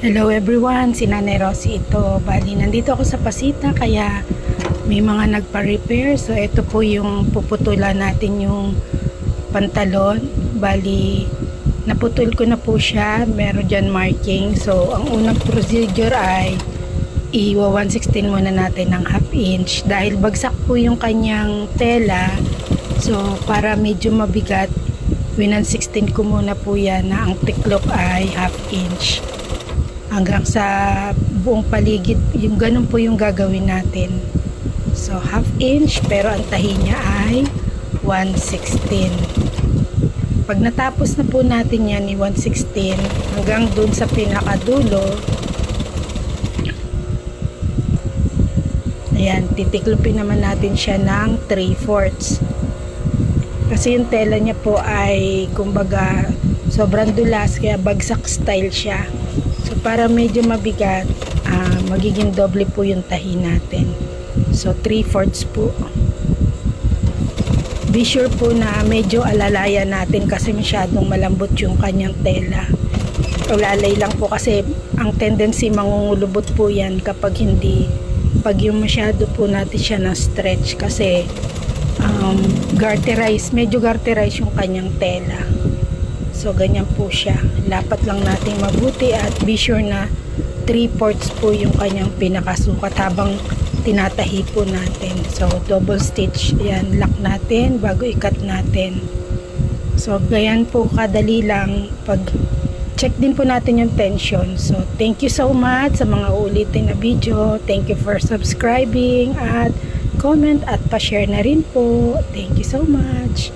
Hello everyone, si Nanay Rosie ito. Bali, nandito ako sa Pasita kaya may mga nagpa-repair. So, ito po yung puputulan natin yung pantalon. Bali, naputol ko na po siya. Meron dyan marking. So, ang unang procedure ay i-116 muna natin ng half inch. Dahil bagsak po yung kanyang tela. So, para medyo mabigat, 116 ko muna po yan na ang tiklop ay half inch. Hanggang sa buong paligid, yung ganun po yung gagawin natin. So, half inch, pero ang tahi niya ay 116. Pag natapos na po natin yan, 116, hanggang dun sa pinakadulo, ayan, titiklopin naman natin siya ng 3/4. Kasi yung tela niya po ay, kumbaga, sobrang dulas, kaya bagsak style siya. So, para medyo mabigat, magiging doble po yung tahi natin. So, 3/4 po. Be sure po na medyo alalayan natin kasi masyadong malambot yung kanyang tela. Alalay lang po kasi ang tendency mangungulubot po yan kapag hindi, pag yung masyado po natin siya na stretch kasi medyo garterize yung kanyang tela. So, ganyan po siya. Lapat lang natin mabuti at be sure na 3/4 po yung kanyang pinakasukat habang tinatahi po natin. So, double stitch. Yan, lock natin bago i-cut natin. So, ganyan po kadali lang. Pag check din po natin yung tension. So, thank you so much sa mga ulitin na video. Thank you for subscribing at comment at pa-share na rin po. Thank you so much.